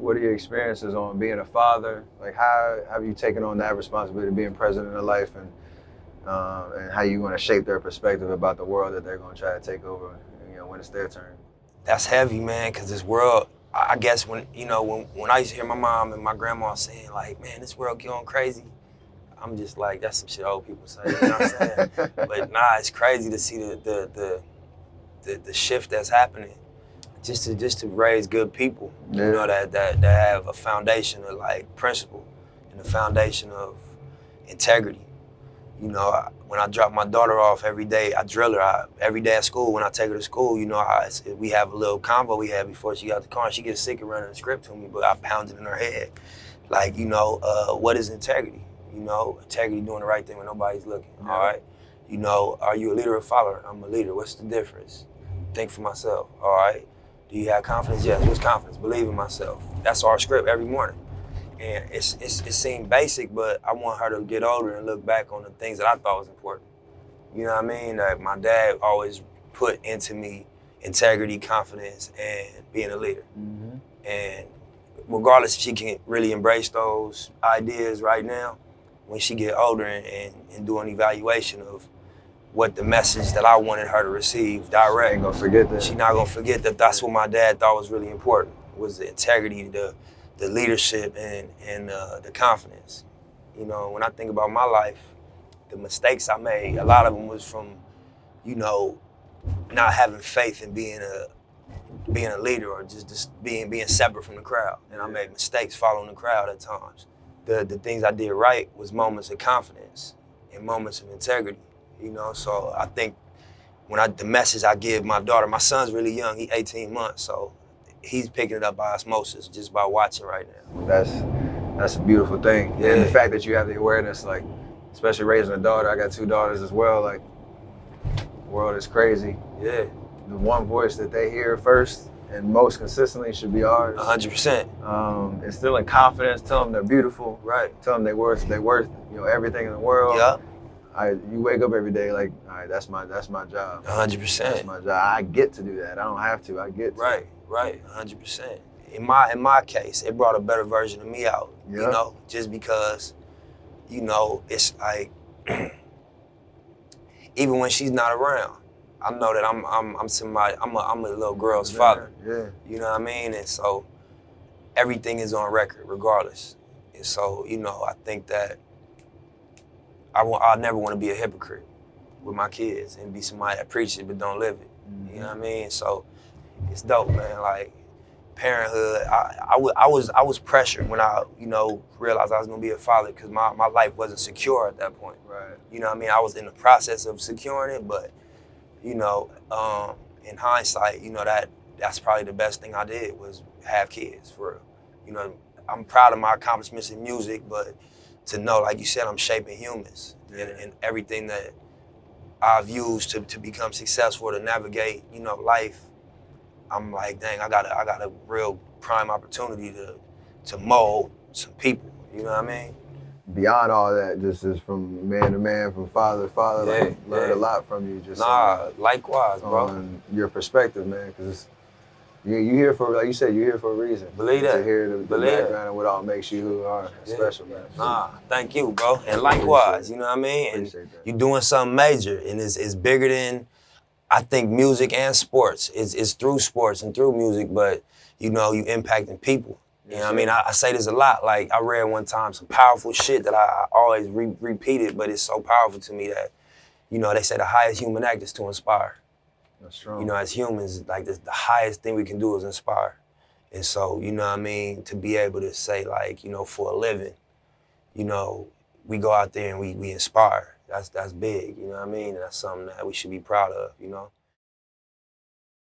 what are your experiences on being a father? Like, how have you taken on that responsibility of being present in their life, and how you want to shape their perspective about the world that they're going to try to take over, when it's their turn? That's heavy, man, because this world, I guess when I used to hear my mom and my grandma saying like, man, this world going crazy, I'm just like, that's some shit old people say, you know what I'm saying? But nah, it's crazy to see the shift that's happening. Just to raise good people, that have a foundation of like principle and a foundation of integrity. When I drop my daughter off every day, I drill her. Every day at school, when I take her to school, we have a little convo we had before she got the car, and she gets sick of running the script to me, but I pound it in her head. Like, what is integrity? Integrity doing the right thing when nobody's looking, all right? Are you a leader or a follower? I'm a leader. What's the difference? Think for myself, all right? Do you have confidence? Yes. What's confidence? Believe in myself. That's our script every morning. And it seemed basic, but I want her to get older and look back on the things that I thought was important. You know what I mean? Like my dad always put into me integrity, confidence, and being a leader. Mm-hmm. And regardless if she can really embrace those ideas right now, when she get older and do an evaluation of what the message that I wanted her to receive direct. She ain't gonna forget that. She's not gonna forget that that's what my dad thought was really important, was the integrity, the leadership, and the confidence. When I think about my life, the mistakes I made, a lot of them was from, not having faith in being a leader or just being separate from the crowd. And I made mistakes following the crowd at times. The things I did right was moments of confidence and moments of integrity. So I think the message I give my daughter, my son's really young, he's 18 months, so he's picking it up by osmosis just by watching right now. That's a beautiful thing. Yeah. And the fact that you have the awareness, like, especially raising a daughter, I got 2 daughters as well, like, the world is crazy. Yeah. The one voice that they hear first and most consistently should be ours. 100%. Instilling confidence, tell them they're beautiful. Right. Tell them they're worth everything in the world. Yeah. You wake up every day like, all right, that's my job. 100%. That's my job. I get to do that. I don't have to. I get to. Right. 100%. In my case, it brought a better version of me out. Yeah. Just because, it's like even when she's not around, I know that I'm somebody. I'm a little girl's father. Yeah. You know what I mean? And so everything is on record, regardless. And so I think that I never want to be a hypocrite with my kids and be somebody that preaches it but don't live it. Mm-hmm. You know what I mean? So it's dope, man. Like parenthood, I was pressured when I realized I was gonna be a father because my life wasn't secure at that point. Right. You know what I mean? I was in the process of securing it, but in hindsight, that's probably the best thing I did was have kids for real. I'm proud of my accomplishments in music, but to know, like you said, I'm shaping humans. Yeah. And everything that I've used to become successful, to navigate, life, I'm like, dang, I got a real prime opportunity to mold some people. You know what I mean? Beyond all that, just as from man to man, from father to father, learned a lot from you. Just likewise, bro. On your perspective, man, because you here for, like you said, you're here for a reason. Believe that. To hear the background and what all makes you who you are. Special, man. Thank you, bro. And likewise, you know what I mean? And you're doing something major, and it's bigger than, I think, music and sports. It's through sports and through music, but you impacting people. You know what I mean? I say this a lot. Like, I read one time some powerful shit that I always repeated, but it's so powerful to me that, they say the highest human act is to inspire. That's strong. As humans, like the highest thing we can do is inspire. And so, to be able to say, like, for a living, we go out there and we inspire. That's big, you know what I mean? And that's something that we should be proud of,